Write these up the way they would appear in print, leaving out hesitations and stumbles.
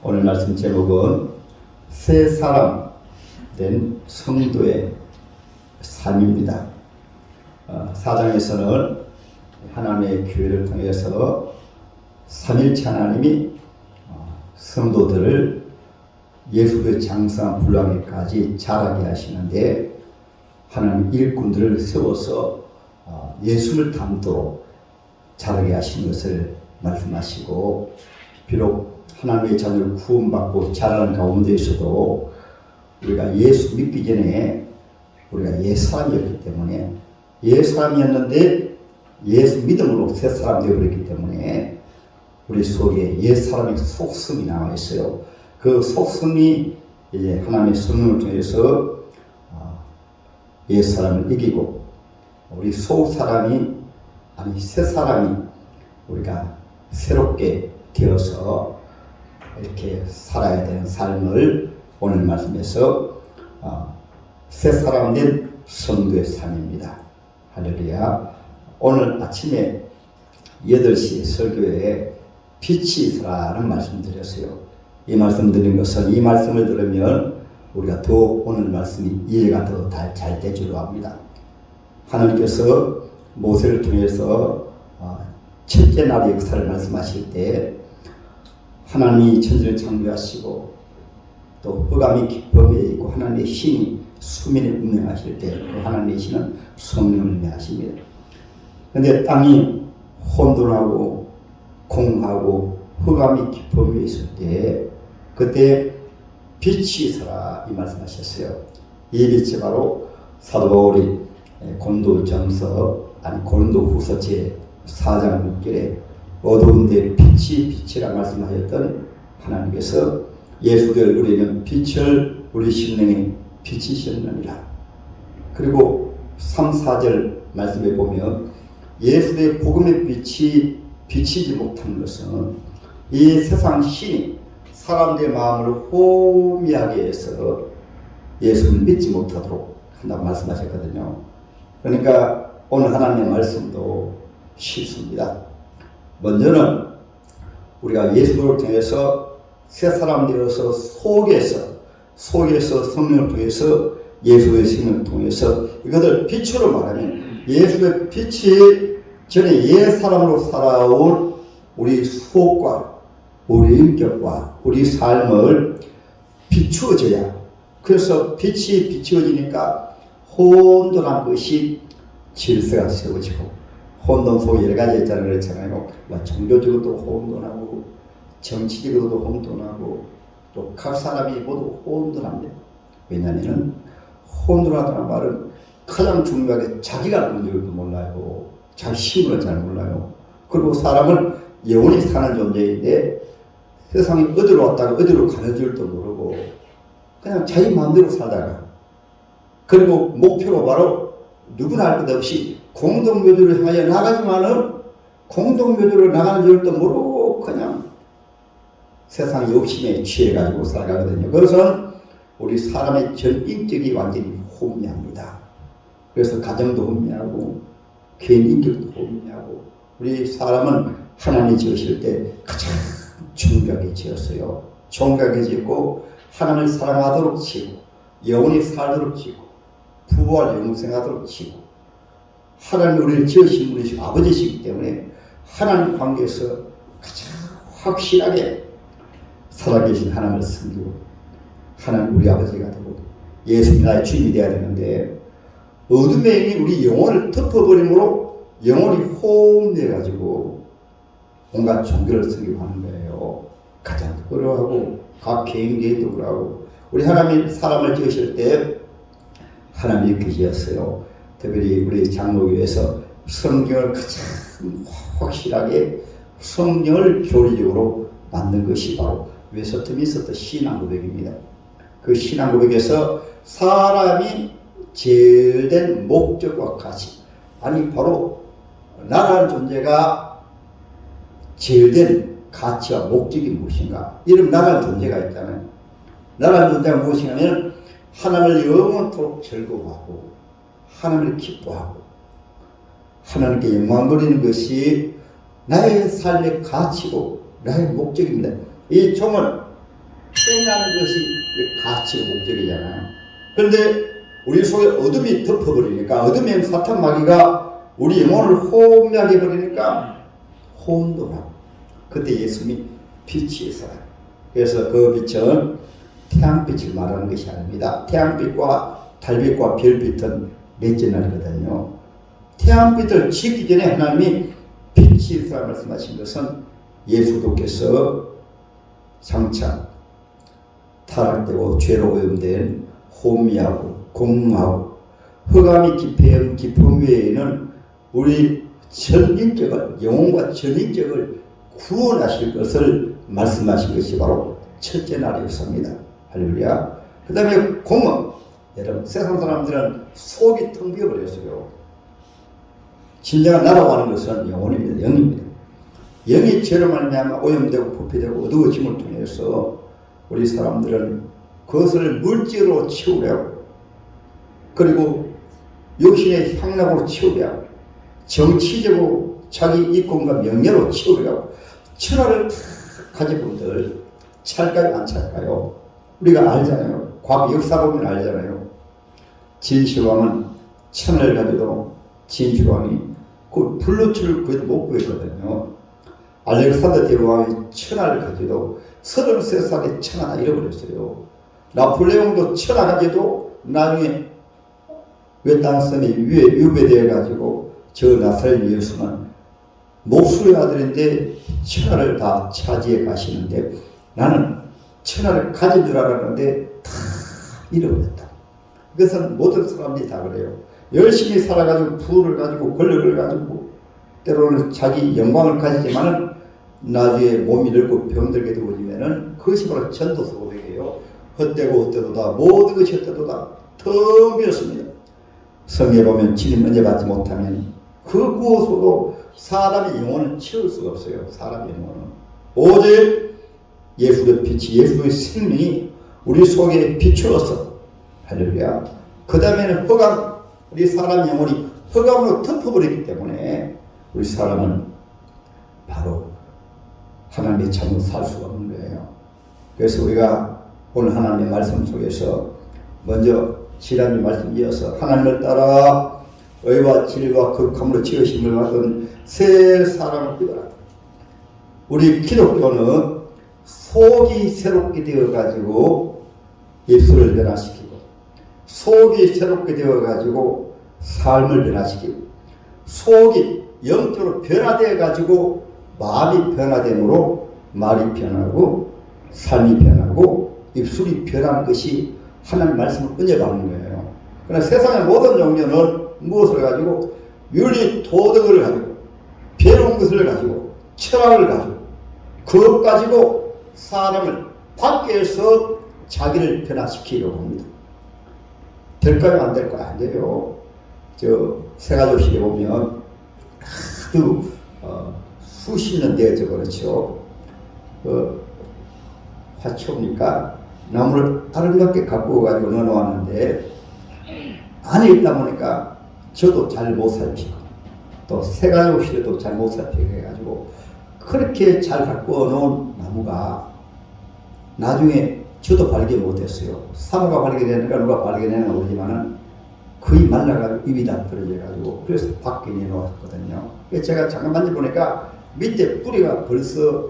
오늘 말씀 제목은 새 사람 된 성도의 삶입니다. 4장에서는 하나님의 교회를 통해서 삼일체 하나님이 성도들을 예수의 장성한 분량에까지 자라게 하시는데, 하나님 일꾼들을 세워서 예수를 닮도록 자라게 하시는 것을 말씀하시고, 비록 하나님의 자녀를 구원받고 자라는 가운데에서도 우리가 예수 믿기 전에 우리가 옛사람이었기 때문에, 옛사람이었는데 예수 믿음으로 새사람 되어버렸기 때문에 우리 속에 옛사람의 속성이 남아 있어요. 그 속성이 이제 하나님의 성령을 통해서 옛사람을 이기고, 우리 속사람이 아니 새사람이 우리가 새롭게 되어서 이렇게 살아야 되는 삶을 오늘 말씀에서 새사람 된 성도의 삶입니다. 할렐루야. 오늘 아침에 8시 설교에 빛이 있으라는 말씀 드렸어요. 이 말씀 드린 것은, 이 말씀을 들으면 우리가 더 오늘 말씀이 이해가 더 잘 되기로 합니다. 하나님께서 모세를 통해서 첫째 날의 역사를 말씀하실 때, 하나님이 천지를 창조하시고 또 흑암이 깊음에 있고 하나님의 신이 수면에 운행하실 때 하나님의 신은 성령을 운행하십니다. 그런데 땅이 혼돈하고 공하고 흑암이 깊음에 있을 때, 그때 빛이 있어라 이 말씀하셨어요. 이 빛이 바로 사도 바울이 고린도후서 제 4장 6절에 어두운 데 빛이라 말씀하셨던 하나님께서 예수의 얼굴에는 빛을 우리 심령에 비치셨느니라. 그리고 3, 4절 말씀에 보면 예수의 복음의 빛이 비치지 못하는 것은 이 세상 신이 사람들의 마음을 호미하게 해서 예수를 믿지 못하도록 한다고 말씀하셨거든요. 그러니까 오늘 하나님의 말씀도 쉽습니다. 먼저는 우리가 예수를 통해서 새 사람 되어서 속에서 성령을 통해서 예수의 생명을 통해서 이것을 빛으로 말하면, 예수의 빛이 전에 옛 사람으로 살아온 우리 속과 우리 인격과 우리 삶을 비추어져야, 그래서 빛이 비추어지니까 혼돈한 것이 질서가 세워지고, 혼돈 속에 여러 가지 있잖아요. 그렇잖아요. 종교적으로도 혼돈하고, 정치적으로도 혼돈하고, 또 각 사람이 모두 혼돈합니다. 왜냐하면 혼돈하다는 말은 가장 중요하게 자기가 누군지도 몰라요. 자기 신분을 잘 몰라요. 그리고 사람은 영원히 사는 존재인데 세상에 어디로 왔다가 어디로 가는 줄도 모르고 그냥 자기 마음대로 살다가, 그리고 목표로 바로 누구나 알 것 없이 공동묘주를 향하여 나가지만은 공동묘주를 나가는 줄도 모르고 그냥 세상 욕심에 취해가지고 살아가거든요. 그것은 우리 사람의 전 인격이 완전히 혼미합니다. 그래서 가정도 혼미하고 개인 인격도 혼미하고, 우리 사람은 하나님이 지으실 때 가장 정결하게 지었어요. 정결하게 지었고 하나님을 사랑하도록 지고 영원히 살도록 지고 부활 영생하도록 지고, 하나님 우리를 지으신 분이시고 아버지시기 때문에 하나님 관계에서 가장 확실하게 살아계신 하나님을 섬기고 하나님 우리 아버지가 되고 예수님이 나의 주인이 되어야 되는데, 어둠의 영이 우리 영혼을 덮어버림으로 영혼이 혼내가지고 온갖 종교를 섬기고 하는 거예요. 가정도 그러하고 각 개인도 그러하고. 우리 하나님이 사람을 지으실 때 하나님이 이렇게 지었어요. 특별히 우리 장로교에서 성경을 가장 확실하게 성경을 교리적으로 만든 것이 바로 웨스트민스터 신앙고백입니다. 그 신앙고백에서 사람이 제일된 목적과 가치, 아니 바로 나라는 존재가 제일된 가치와 목적이 무엇인가, 이런 나라는 존재가 있잖아요. 나라는 존재가 무엇인가 하면 하나님을 영원토록 즐거워하고 하나님을 기뻐하고 하나님께 영광 돌리는 것이 나의 삶의 가치고 나의 목적입니다. 이 종은 태어나는 것이 가치고 목적이잖아요. 그런데 우리 속에 어둠이 덮어버리니까, 어둠의 사탄 마귀가 우리 영혼을 혼미하게 버리니까 혼돈하고, 그때 예수님이 빛이었어요. 그래서 그 빛은 태양빛을 말하는 것이 아닙니다. 태양빛과 달빛과 별빛은 넷째 날이거든요. 태양빛을 짓기 전에 하나님이 빛이 있으라 말씀하신 것은 예수도께서 장차 타락되고 죄로 오염된 혼미하고 공허하고 흑암이 깊은 외에는 우리 전인격을, 영혼과 전인격을 구원하실 것을 말씀하신 것이 바로 첫째 날이었습니다. 할렐루야. 그 다음에 공허. 여러분, 세상 사람들은 속이 텅 비어버렸어요. 진정한 나라고 하는 것은 영혼입니다. 영입니다. 영이 죄로 말미암아 오염되고 부패되고 어두워짐을 통해서 우리 사람들은 그것을 물질로 채우려고, 그리고 육신의 향락으로 채우려고, 정치적으로 자기 이권과 명예로 채우려고 천하를 다 가진 분들 찰까요 안 찰까요? 우리가 알잖아요. 과거 역사 보면 알잖아요. 진시황은 천을 가지고 진시황이 그 불로치를 거의 못 구했거든요. 알렉산더 대왕이 천하를 가지고 33살에 천하 잃어버렸어요. 나폴레옹도 천하 가지고 나중에 외딴섬에 유배되어 가지고 저 나사렛 예수는 목수의 아들인데 천하를 다 차지해 가시는데, 나는 천하를 가진 줄 알았는데 다 잃어버렸다. 이것은 모든 사람들이 다 그래요. 열심히 살아가지고 부를 가지고 권력을 가지고 때로는 자기 영광을 가지지만은 나중에 몸이 늙고 병들게 되어지면은 그것이 바로 전도서 고백이에요. 헛되고 헛되도다, 모든 것이 헛되도다, 텅 비었습니다. 성에 보면 주님 은혜 받지 못하면 그 무엇으로도 사람의 영혼은 채울 수가 없어요. 사람의 영혼은 오직 예수의 빛이, 예수의 생명이 우리 속에 비추어서, 할렐루야. 그 다음에는 흑암, 우리 사람 영혼이 흑암으로 덮어버리기 때문에 우리 사람은 바로 하나님의 참으로 살 수가 없는 거예요. 그래서 우리가 오늘 하나님의 말씀 속에서 먼저 지난주 말씀 이어서 하나님을 따라 의와 진리와 거룩함으로 지으심을 받은 새 사람을 띠어라. 우리 기독교는 속이 새롭게 되어가지고 입술을 변화시키고, 속이 새롭게 되어가지고 삶을 변화시키고, 속이 영적으로 변화되어가지고 마음이 변화됨으로 말이 변하고 삶이 변하고 입술이 변한 것이 하나님 말씀을 은혜받는 거예요. 그러나 세상의 모든 종교는 무엇을 가지고? 윤리 도덕을 가지고, 배운 것을 가지고, 철학을 가지고, 그것 가지고 사람을 밖에서 자기를 변화시키려고 합니다. 될까요? 안 될까요? 안 돼요. 저 세가족식에 보면 아주 수십 년 되어져 그렇죠. 화초입니까? 나무를 아름답게 갖고 가지고 넣어놓았는데 안에 있다 보니까 저도 잘 못 살피고 또 세가족실에도 잘 못 살피고 해가지고 그렇게 잘 갖고 놓은 나무가 나중에 저도 발견 못했어요. 사모가 발견되는가 누가 발견했는가 모르지만은 거의 말라가지고 입이 다 떨어져가지고 그래서 밖에 내놓았거든요. 제가 잠깐 만져보니까 밑에 뿌리가 벌써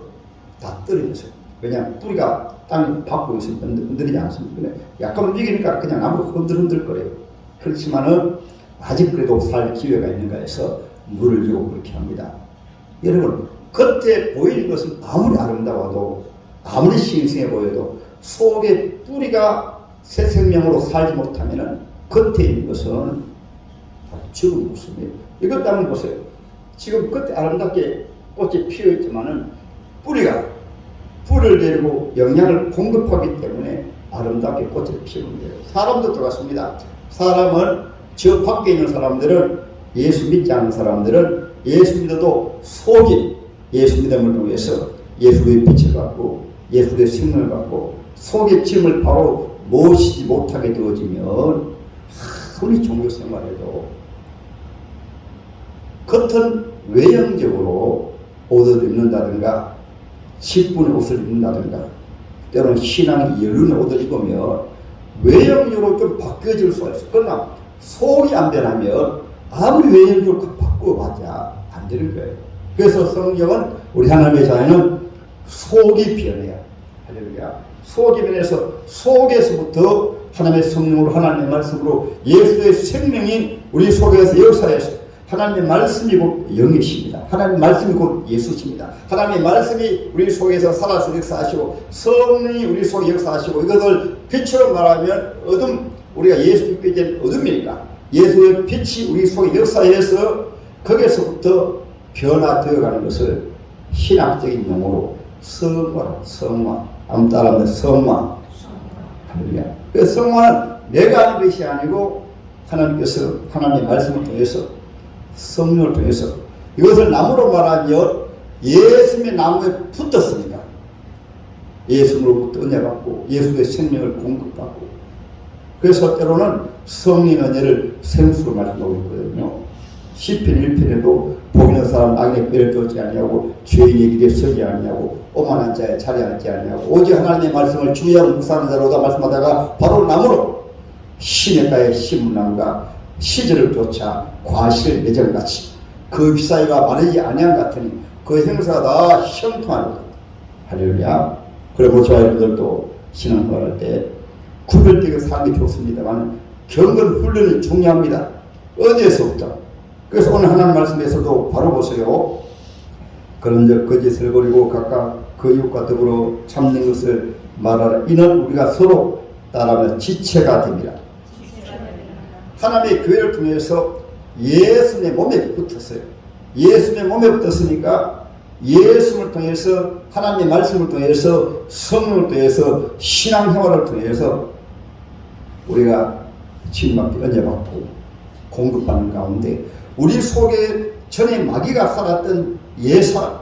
다 떨어졌어요. 왜냐하면 뿌리가 땅 받고 있으면 흔들리지 않습니다. 약간 움직이니까 그냥 나무가 흔들거려요. 그렇지만은 아직 그래도 살 기회가 있는가 해서 물을 주고 그렇게 합니다. 여러분, 겉에 보이는 것은 아무리 아름다워도 아무리 신성해 보여도 속에 뿌리가 새 생명으로 살지 못하면은 겉에 있는 것은 죽은 모습이에요. 이것 한번 보세요. 지금 겉에 아름답게 꽃이 피어 있지만은 뿌리를 내리고 영양을 공급하기 때문에 아름답게 꽃을 피우는 거예요. 사람도 똑같습니다. 사람은 저 밖에 있는 사람들은 예수 믿지 않는 사람들은 예수 믿어도 속이 예수 믿음을 통해서 예수의 빛을 받고 예수의 생명을 받고 속의 짐을 바로 모시지 못하게 되어지면 아무리 종교 생활해도 겉은 외형적으로 옷을 입는다든가 10분의 옷을 입는다든가 때로는 신앙이 연륜에 옷을 입으면 외형적으로 좀 바뀌어질 수가 있어. 그러나 속이 안 변하면 아무리 외형적으로 바꾸어봤자 안 되는 거예요. 그래서 성경은 우리 하나님의 자녀는 속이 변해야. 할렐루야. 속이 변해서 속에서부터 하나님의 성령으로 하나님의 말씀으로 예수의 생명이 우리 속에서 역사해서 하나님의 말씀이 곧 영이십니다. 하나님의 말씀이 곧 예수십니다. 하나님의 말씀이 우리 속에서 살아서 역사하시고 성령이 우리 속에 역사하시고 이것을 빛으로 말하면 어둠, 우리가 예수 믿게 된 어둠이니까 예수의 빛이 우리 속에 역사해서 거기에서부터 변화되어 가는 것을 신학적인 용어로 성화, 아무 따라하면 성화. 할렐루야. 그 성화는 내가 하는 것이 아니고 하나님께서 하나님의 말씀을 통해서 성령을 통해서 이것을 나무로 말하면 예수님의 나무에 붙었으니까 예수님으로부터 은혜받고 예수의 생명을 공급받고 그래서 때로는 성령 은혜를 생수로 말하고 있거든요. 시편 1편에도 복 있는 사람 악인의 꾀를 쫓지 아니하고 죄인의 길에 서지 아니하고 오만한 자의 자리에 앉지 아니하고 오직 하나님의 말씀을 주의하고 묵상하는 자로다 말씀하다가 바로 나무로 시냇가에 심은 나무가 시절을 쫓아 과실 매정같이 그 윗사이가 마르지 아니한 같으니 그 행사가 다 형통하리라. 할렐루야. 그리고 저와 여러분들도 신앙생활할 때 구별되게 사는 게 좋습니다만 경건 훈련이 중요합니다. 어디에서부터? 그래서 오늘 하나님 말씀에서도 바로 보세요. 그런 적 거짓을 버리고 각각 그 이웃과 더불어 참는 것을 말하라. 이는 우리가 서로 따라하며 지체가 됩니다. 하나님의 교회를 통해서 예수님의 몸에 붙었어요. 예수님의 몸에 붙었으니까 예수를 통해서 하나님의 말씀을 통해서 성령을 통해서 신앙생활을 통해서 우리가 주님께 은혜받고 공급받는 가운데 우리 속에 전에 마귀가 살았던 예사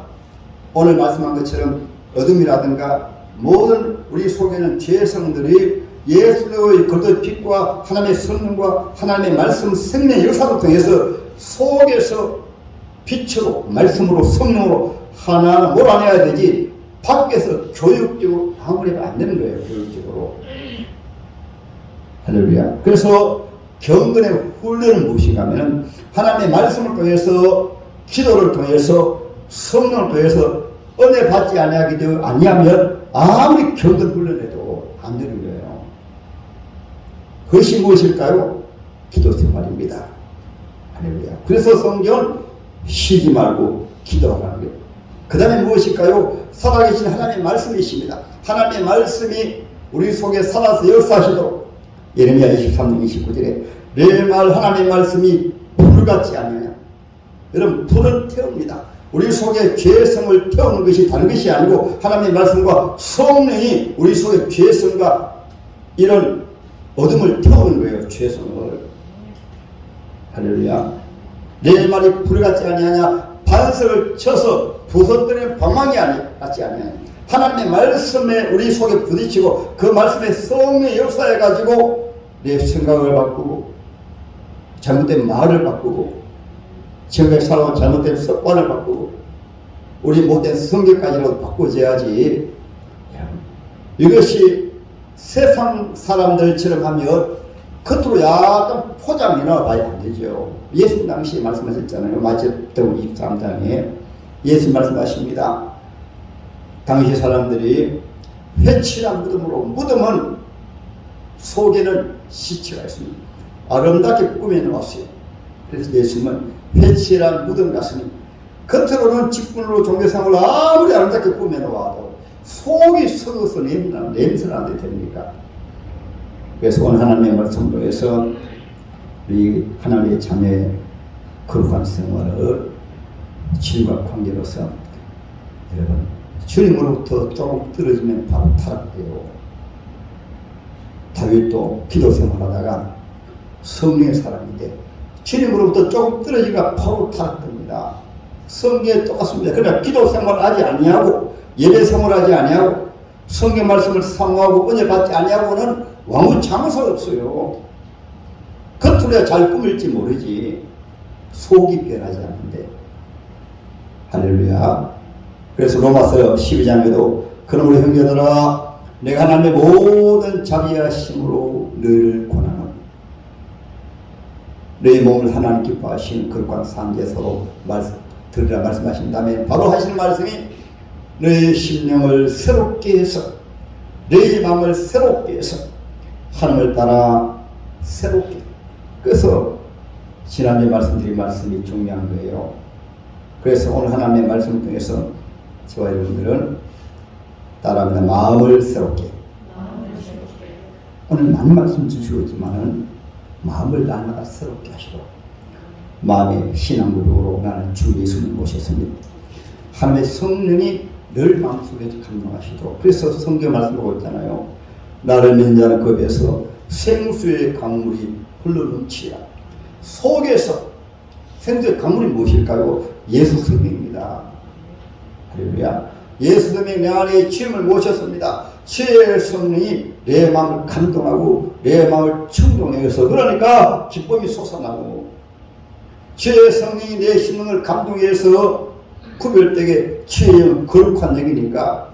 오늘 말씀한 것처럼 어둠이라든가 모든 우리 속에는 죄성들이 예수의 겉의 빛과 하나님의 성령과 하나님의 말씀 생명의 역사를 통해서 속에서 빛으로 말씀으로 성령으로 하나하나 몰아내야 되지 밖에서 교육적으로 아무래도 안 되는 거예요. 교육적으로. 할렐루야. 그래서 경건의 훈련은 무엇인가 하면 하나님의 말씀을 통해서 기도를 통해서 성령을 통해서 은혜 받지 아니하면 아무리 경건 훈련해도 안 되는 거예요. 그것이 무엇일까요? 기도 생활입니다. 할렐루야. 그래서 성경은 쉬지 말고 기도하라는 거예요. 그 다음에 무엇일까요? 살아계신 하나님의 말씀이십니다. 하나님의 말씀이 우리 속에 살아서 역사하시도록 예레미야 23장 29절에 내 말 하나님의 말씀이 불같지 아니하냐. 여러분 불은 태웁니다. 우리 속에 죄성을 태우는 것이 다른 것이 아니고 하나님의 말씀과 성령이 우리 속에 죄성과 이런 어둠을 태우는 거예요. 죄성을. 할렐루야. 내 말이 불같지 아니하냐. 반석을 쳐서 부서뜨리는 방망이 같지 아니하냐. 하나님의 말씀에 우리 속에 부딪히고 그 말씀에 성령의 역사해 가지고 내 생각을 바꾸고 잘못된 말을 바꾸고 지금까지 살아온 잘못된 습관을 바꾸고 우리 못된 성격까지라도 바꾸어야지. 이것이 세상 사람들처럼 하면 겉으로 약간 포장이 나와봐야 안 되죠. 예수님 당시에 말씀하셨잖아요. 마태복음 23장에 예수님 말씀하십니다. 당시 사람들이 회칠한 무덤으로, 무덤은 속에는 시체가 있습니다. 아름답게 꾸며놓았어요. 그래서 예수님은 회칠한 무덤 같으니 겉으로는 직분으로 종교생활을 아무리 아름답게 꾸며놓아도 속이 썩어서 냄새는 안 됩니까? 그래서 오늘 하나님의 말씀으로 해서 우리 하나님의 자녀의 거룩한 생활을 주님과 관계로서 여러분 주님으로부터 조금 떨어지면 바로 타락돼요. 다윗도 기도 생활하다가 성령의 사람인데 주님으로부터 조금 떨어지니까 바로 타락됩니다. 성경에 똑같습니다. 그러나 기도 생활하지 아니하고 예배 생활하지 아니하고 성경 말씀을 사모하고 은혜 받지 아니하고는 아무 장사가 없어요. 겉으로야 잘 꾸밀지 모르지 속이 변하지 않는데. 할렐루야. 그래서 로마서 12장에도 그럼 우리 형제들아 내가 하나님의 모든 자비하심으로 너희를 권하노니 너희 몸을 하나님 기뻐하시는 거룩한 산제서로 들으라 말씀하신 다음에 바로 하시는 말씀이 너희 심령을 새롭게 해서 너희 마음을 새롭게 해서 하나님을 따라 새롭게. 그래서 지난주에 말씀드린 말씀이 중요한 거예요. 그래서 오늘 하나님의 말씀을 통해서 저와 여러분들은 따라합니다. 마음을 새롭게. 오늘 많은 말씀 주시지만은 마음을 날마다 새롭게 하시도록. 마음의 신앙구조로 나는 주 예수님 모셨습니다. 하나님의 성령이 늘 마음속에 감동하시도록. 그래서 성경 말씀하고 있잖아요. 나를 믿는 자는 그 배에서 생수의 강물이 흘러넘치라. 속에서 생수의 강물이 무엇일까요? 예수 성령입니다. 할렐루야. 예수 성령이 내 안에 주님을 모셨습니다. 주의 성령이 내 마음을 감동하고 내 마음을 충동해서 그러니까 기쁨이 솟아나고 주의 성령이 내 심령을 감동해서 구별되게 주의 거룩한 얘기니까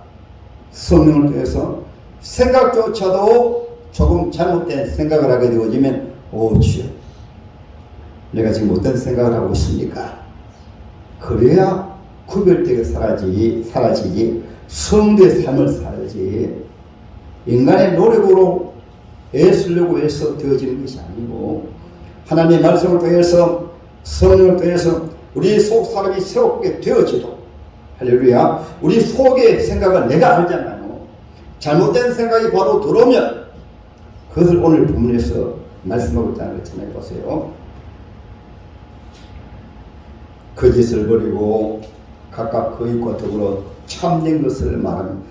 성령을 통해서 생각조차도 조금 잘못된 생각을 하게 되어지면 오 주여 내가 지금 어떤 생각을 하고 있습니까? 그래야 구별되게 사라지지 성도의 삶을 살지 인간의 노력으로 애쓰려고 해서 되어지는 것이 아니고 하나님의 말씀을 통해서 성령을 통해서 우리 속 사람이 새롭게 되어지도록 할렐루야. 우리 속의 생각은 내가 알잖아요. 잘못된 생각이 바로 들어오면 그것을 오늘 본문에서 말씀하고 있다는 것처럼 해보세요. 거짓을 버리고 각각 거짓과 더불어 참된 것을 말하면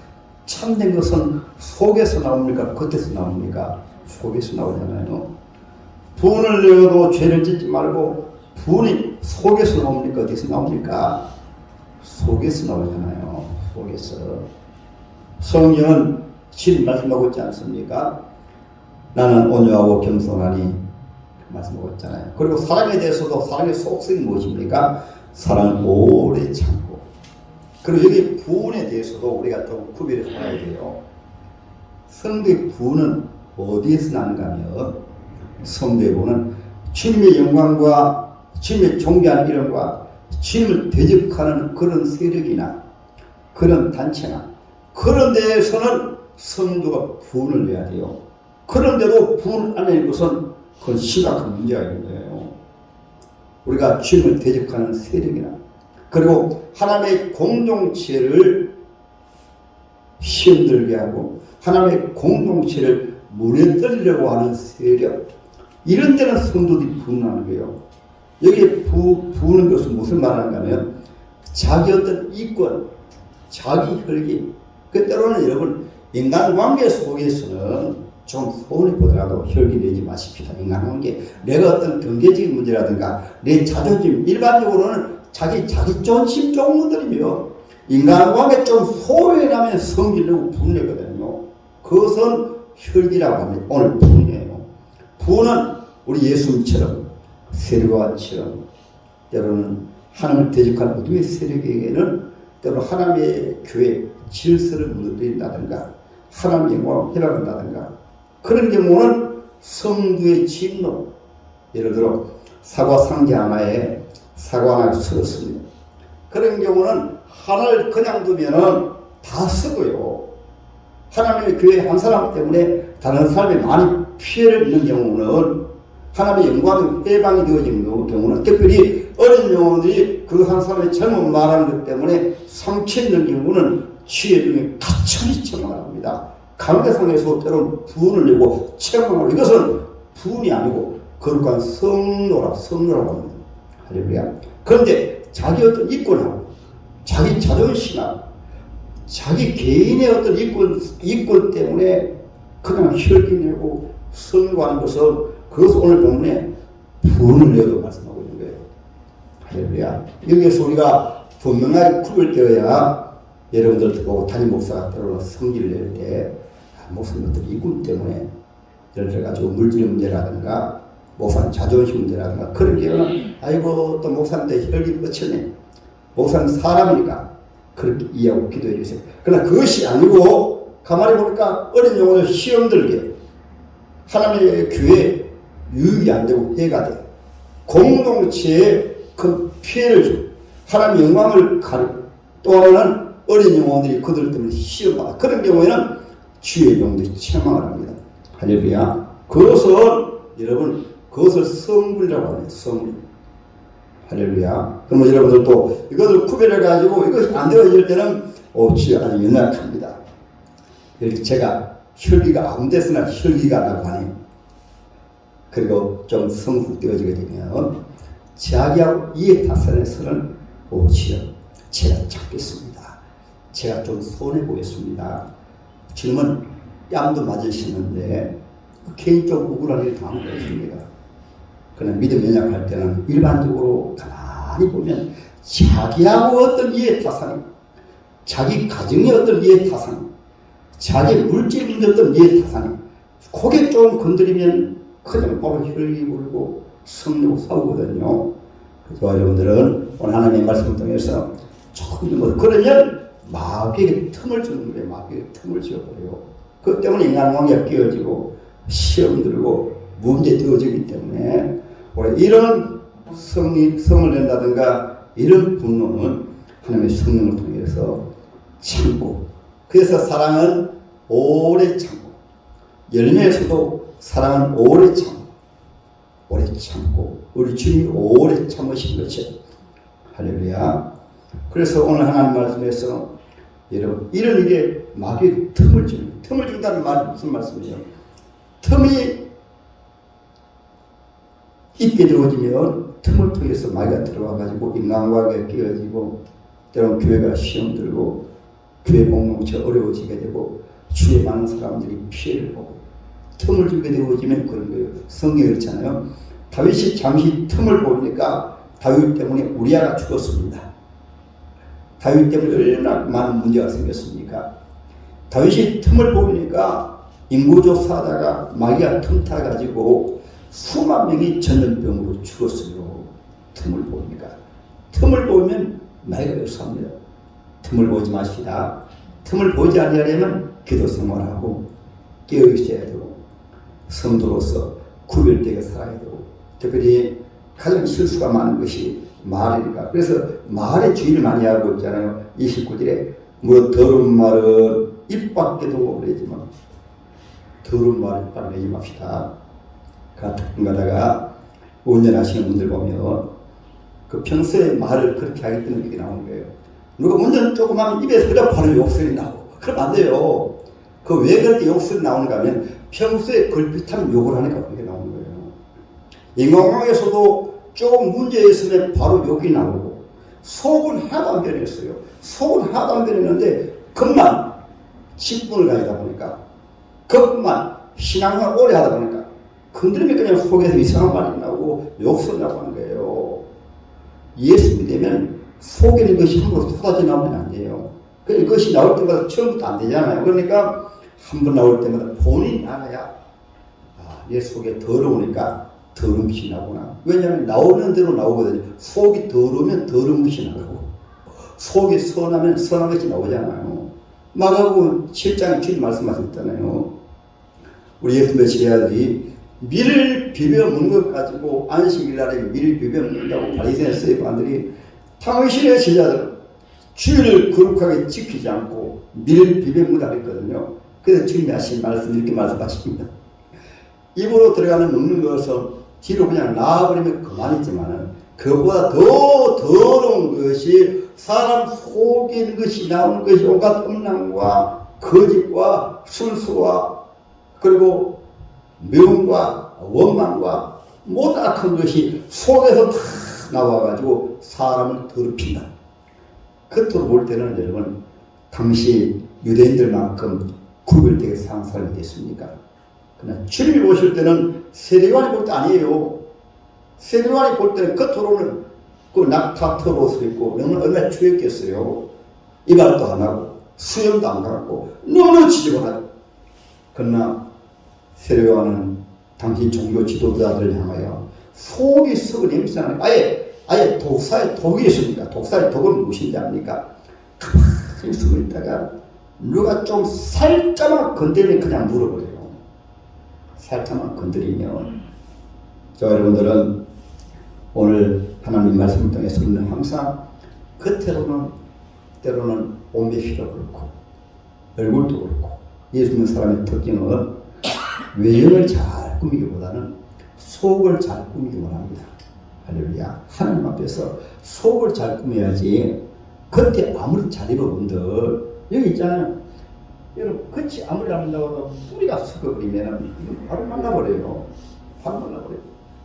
참된 것은 속에서 나옵니까? 겉에서 나옵니까? 속에서 나오잖아요. 분을 내어도 죄를 짓지 말고 분이 속에서 나옵니까? 어디서 나옵니까? 속에서 나오잖아요. 속에서. 성경은 신 말씀하고 있지 않습니까? 나는 온유하고 겸손하니 말씀하고 있잖아요. 그리고 사랑에 대해서도 사랑의 속성이 무엇입니까? 사랑은 오래 참고. 그리고 여기 부분에 대해서도 우리가 좀 구별해서 알아야 돼요. 성도의 부분은 어디에서 나는가 하면 성도의 부분은 주님의 영광과 주님의 존귀한 이름과 주님을 대적하는 그런 세력이나 그런 단체나 그런 데에서는 성도가 부분을 내야 돼요. 그런데도 부분 안 내는 것은 그건 심각한 문제가 있는 거예요. 우리가 주님을 대적하는 세력이나 그리고 하나님의 공동체를 힘들게 하고 하나님의 공동체를 무너뜨리려고 하는 세력 이런 데는 성도들이 분하는 거예요. 여기에 부는 것은 무슨 말하는가 하면 자기 어떤 이권, 자기 혈기 때로는 여러분 인간관계 속에서는 좀 소원이 보더라도 혈기 내지 마십시다. 인간관계 내가 어떤 경제적인 문제라든가 내 자존심 일반적으로는 자기 존심 종문들이며 인간관계 좀 소외라면 성질내고 분내거든요. 그것은 혈기라고 합니다. 오늘 분이에요. 부는 우리 예수님처럼 세력화처럼 때로는 하나님을 대적하는 어둠의 세력에게는 때로 하나님의 교회 질서를 무너뜨린다든가 하나님의 영광을 회복한다든가 그런 경우는 성도의 진노 예를 들어 사과 상자 하나에 사과 하나를 썰었습니다. 그런 경우는 하나를 그냥 두면은 다 썩어요. 하나님의 교회 한 사람 때문에 다른 사람이 많이 피해를 입는 경우는 하나님의 영광이 해방이 되어지는 경우는 특별히 어린 영혼들이 그 한 사람의 잘못 말하는 것 때문에 상처 있는 경우는 지혜 중에 가천이 책망합니다. 관계상에서 때로는 분을 내고 책망하고 이것은 분이 아니고 거룩한 성노라고 합니다. 할렐루야. 그런데 자기 어떤 이권하고 자기 자존심하고 자기 개인의 어떤 이권 때문에 그냥 혈기내고 선고하는 것은 그것을 오늘 본문에 분을 내도 말씀하고 있는 거예요. 할렐루야. 여기에서 우리가 분명하게 구별되어야 여러분들 보고 담임 목사가 때로는 성질을 낼 때 목사님들 이권 때문에 예를 들어가지고 물질 문제라든가 목사님 자존심 문제라든가 그런 경우는 아이고 또 목사님들 혈기 뻗쳤네. 목사님 사람이니까 그렇게 이해하고 기도해 주세요. 그러나 그것이 아니고 가만히 보니까 어린 영혼을 시험 들게 하나님의 교회에 유익이 안 되고 해가 돼. 공동체에 큰 피해를 주고 하나님의 영광을 가리고 또 하나는 어린 영혼들이 그들 때문에 시험받아. 그런 경우에는 주의 종들이 책망을 합니다. 할렐루야. 그것을 여러분 그것을 성불이라고 합니다. 성불. 할렐루야. 그러면 여러분들도 이것을 구별해 가지고 이것이 안 되어질 때는 주여 아주 연약합니다. 이렇게 제가 혈기가 아무 데서나 혈기가 나고 하니 그리고 좀 성숙되어지게 되면 자기하고 이해 타산에서는 주여 제가 찾겠습니다. 제가 좀 손해 보겠습니다. 지금은 뺨도 맞으시는데 개인적 억울한 일이 당한 것입니다. 그러나 믿음 연약할 때는 일반적으로 가만히 보면 자기하고 어떤 이해 타산이 자기 가정의 어떤 이해 타산이 자기 물질 문제 어떤 이해 타산이 고개 좀 건드리면 그냥 바로 혈기 울고 성내고 싸우거든요. 그래서 여러분들은 오늘 하나님의 말씀을 통해서 조금 뭐 그러면 마귀에게 틈을 주는 거예요. 마귀에게 틈을 지어버려요. 그 때문에 인간관계가 끼어지고 시험 들고 문제 되어지기 때문에 이런 성을 낸다든가 이런 분노는 하나님의 성령을 통해서 참고 그래서 사랑은 오래 참고 열매에서도 사랑은 오래 참고 우리 주님이 오래 참으신 것이죠. 할렐루야. 그래서 오늘 하나님 말씀에서 여러분 이런 일에 마귀에게 틈을 준다는 말은 무슨 말씀이죠? 틈이 있게 되어지면 틈을 통해서 마귀가 들어와가지고 인간관계가 끼어지고 때로는 교회가 시험 들고 교회 공동체가 어려워지게 되고 주위에 많은 사람들이 피해를 보고 틈을 주게 되어지면 그런 거예요. 성경에 그렇잖아요. 다윗이 잠시 틈을 보니까 다윗 때문에 우리아가 죽었습니다. 다윗 때문에 얼마나 많은 문제가 생겼습니까? 다윗이 틈을 보니까 인구조사하다가 마귀가 틈타가지고 수만 명이 전염병으로 죽었어요. 틈을 보니까. 틈을 보면 마귀가 역사합니다. 틈을 보지 마시다. 틈을 보지 아니하려면 기도 생활하고 깨어 있어야 되고 성도로서 구별되게 살아야 되고 특별히 가장 실수가 많은 것이 말이니까. 그래서 말에 주의를 많이 하고 있잖아요. 29절에 뭐 더러운 말은 입 밖에 두고 그러지만 더러운 말을 입 밖에 내지 맙시다. 가끔 가다가 운전하시는 분들 보면 그 평소에 말을 그렇게 하기 때문에 이게 나오는 거예요. 누가 운전 조금 하면 입에서 그냥 바로 욕설이 나오고 그러면 안 돼요. 그 왜 그렇게 욕설이 나오는가 하면 평소에 걸핏하면 욕을 하니까 그게 나오는 거예요. 인간관계에서도 조금 문제 있으면 바로 욕이 나오고 속은 하나도 안 변했어요. 속은 하나도 안 변했는데 급만 10분을 가지다 보니까 급만 신앙을 오래 하다 보니까 건드리면 그냥 속에서 이상한 말이 나오고 욕설 나고 하는 거예요. 예수 믿으면 속에 있는 것이 함부로 쏟아져 나오면 안 돼요. 그것이 나올 때마다 처음부터 안 되잖아요. 그러니까 한 번 나올 때마다 본인이 알아야 내 속에 더러우니까 더러운 것이 나구나. 왜냐하면 나오는 대로 나오거든요. 속이 더러우면 더러운 것이 나오고 속이 선하면 선한 것이 나오잖아요. 마가복음 7장에 주님 말씀하셨잖아요. 우리 예수 믿으시는 아들이 밀을 비벼 먹는 것 가지고 안식일날에 밀을 비벼 먹는다고 바리새인 서기관들이 당신의 제자들 주의를 거룩하게 지키지 않고 밀을 비벼 먹는다 그랬거든요. 그래서 주님이 하신 말씀 이렇게 말씀하십니다. 입으로 들어가는 먹는 것은 뒤로 그냥 나와버리면 그만이지만 그보다 더 더러운 것이 사람 속에 있는 것이 나오는 것이 온갖 음란과 거짓과 술수와 그리고 명과 원망과 모든 악한 것이 속에서 다 나와가지고 사람을 더럽힌다. 겉으로 볼 때는 여러분 당시 유대인들만큼 구별되게 사는 사람이 됐습니까? 그러나 주님이 보실 때는 세례요한이 볼 때 아니에요. 세례요한이 볼 때는 겉으로는 그 낙타털 옷을 입고 얼마나 추했겠어요. 이발도 안 하고 수염도 안 갖고 너무나 지저분하죠. 그러나 세례요한은 당신 종교 지도자들을 향하여 속이 썩은 냄새나는 아예 독사에 독이 있습니까? 독사의 독은 무엇인지 압니까? 가만히 숨어 있다가 누가 좀 살짝만 건드리면 그냥 물어버려요. 살짝만 건드리면. 자, 여러분들은 오늘 하나님 말씀을 통해서 우리는 항상 겉으로는 때로는 온배시도 그렇고 얼굴도 그렇고 예수 믿는 사람의 특징은 외형을 잘 꾸미기보다는 속을 잘 꾸미기 원합니다. 할렐루야. 하나님 앞에서 속을 잘 꾸며야지. 겉에 아무리 잘 입어본들 여기 있잖아요. 여러분 겉이 아무리 안 된다고 해도 뿌리가 썩어버리면 이거 바로 말라버려요. 바로 말라버려요.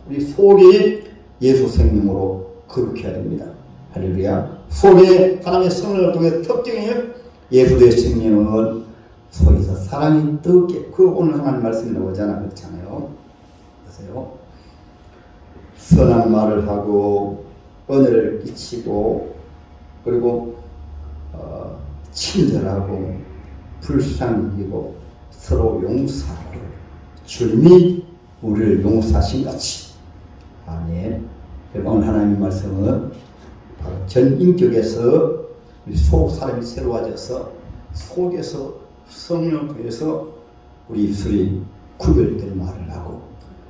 우리 속이 예수 생명으로 거룩해야 됩니다. 할렐루야. 속에 하나님의 성령을 통해 특징이 예수의 생명은 속에서 사랑이 뜨겁게, 그 오늘 하나님 말씀이 나오잖아. 그렇잖아요. 보세요. 선한 말을 하고 은혜를 끼치고 그리고 친절하고 불쌍히 여기고 서로 용서하고 주님이 우리를 용서하신 같이. 아멘. 오늘 하나님 말씀은 바로 전 인격에서 우리 속 사람이 새로워져서 속에서 성령을 통해서 우리 입술이 구별된 말을 하고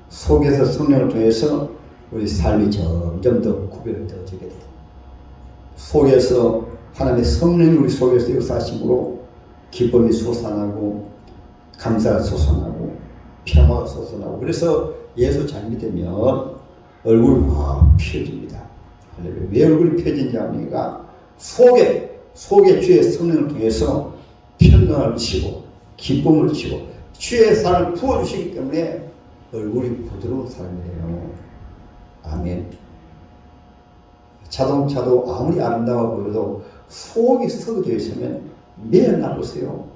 속에서 성령을 통해서 우리 삶이 점점 더 구별되어지게 돼요. 속에서 하나님의 성령이 우리 속에서 역사하심으로 기쁨이 솟아나고 감사가 솟아나고 평화가 솟아나고 그래서 예수 잘 믿으면 얼굴이 확 펴집니다. 왜 얼굴이 펴진지 압니까? 속에 주의 성령을 통해서 평강을 치고 기쁨을 치고 주의 사랑을 부어주시기 때문에 얼굴이 부드러운 사람이 돼요. 아멘. 자동차도 아무리 아름다워 보여도 속이 썩어져 있으면 매일 나보세요.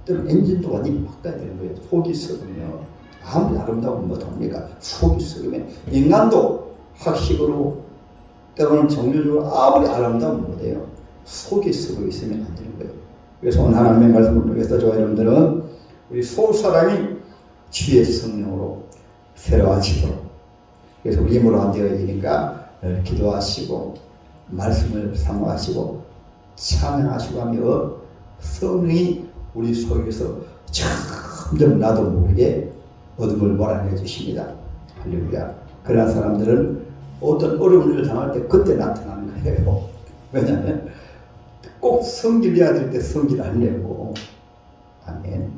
때로는 엔진도 완전히 바꿔야 되는 거예요. 속이 썩으면 아무리 아름다우면 못합니까? 속이 썩으면 인간도 학식으로 때로는 정신적으로 아무리 아름다우면 못해요. 속이 썩어 있으면 안 되는 거예요. 그래서 오늘 하나님의 말씀을 통해서 저와 여러분들은 우리 속 사람이 주의 성령으로 새로워지도록, 그래서 우리 힘으로 안 되어지니까 기도하시고 말씀을 사모하시고 찬양하시고 하며 성령이 우리 속에서 점점 나도 모르게 어둠을 몰아내 주십니다. 할렐루야. 그러한 사람들은 어떤 어려운 일을 당할 때 그때 나타나는 거예요. 왜냐하면 꼭 성질내야 될 때 성질 안 내고, 아멘.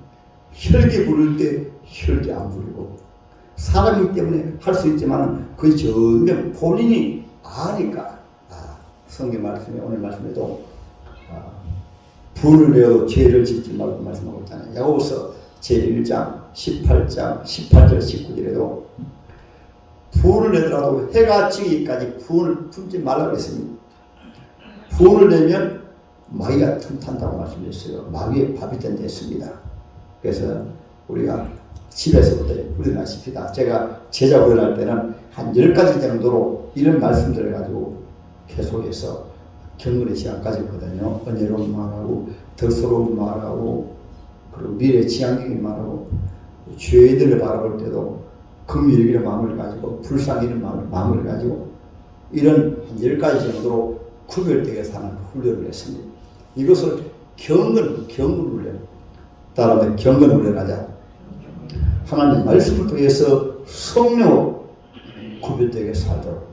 혈기 부를 때 혈기 안 부리고, 사람이기 때문에 할 수 있지만 그 전면 본인이 아니까. 성경 말씀에 오늘 말씀에도 분을 내어 죄를 짓지 말고 말씀하고 있잖아요. 야고보서 제1장 18장 18절 19절에도 분을 내더라도 해가 지기까지 분을 품지 말라고 했습니다. 분을 내면 마귀가 틈탄다고 말씀드렸어요. 마귀의 밥이 된다 했습니다. 그래서 우리가 집에서부터 훈련하십시다. 제가 제자 훈련할 때는 한 10가지 정도로 이런 말씀들을 가지고 계속해서 경건의 시간까지 했거든요. 은혜로운 말하고 덕스러운 말하고 그리고 미래 지향적인 말하고 죄인들을 바라볼 때도 긍휼이라는 마음을 가지고 불쌍이라는 마음을 가지고 이런 한 10가지 정도로 구별되게 사는 훈련을 했습니다. 이것을 경건 훈련, 따라하면 경건 훈련하자. 하나님 말씀을 통해서 성령으로 구별되게 살도록,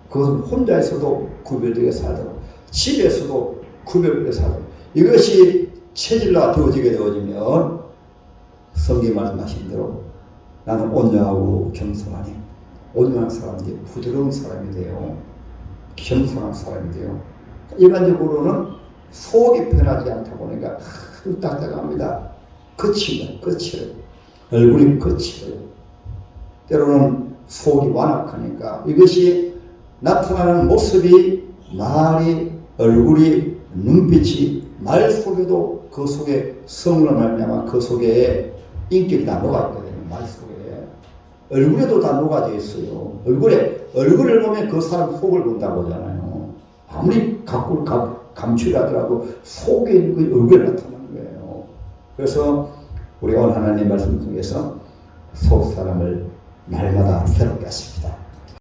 그것은 혼자서도 구별되게 살도록, 집에서도 구별되게 살도록, 이것이 체질화 되어지면 성경 말씀하신 대로 나는 온유하고 겸손하니, 온유한 사람이 부드러운 사람이 돼요. 겸손한 사람이 돼요. 일반적으로는 속이 편하지 않다 보니까 아주 딱딱합니다. 거칠어요. 얼굴이 거칠어요. 때로는 속이 완악하니까 이것이 나타나는 모습이 말이, 얼굴이, 눈빛이, 말 속에도 그 속에 성을 말미암아 그 속에 인격이 다 녹아있거든요. 말 속에. 얼굴에도 다 녹아져 있어요. 얼굴을 보면 그 사람 속을 본다고 하잖아요. 아무리 갖고 감추려 하더라도 속에 있는 그 얼굴에 나타나는 거예요. 그래서 우리가 오늘 하나님의 말씀을 통해서 속 사람을 날마다 새롭게 하십니다.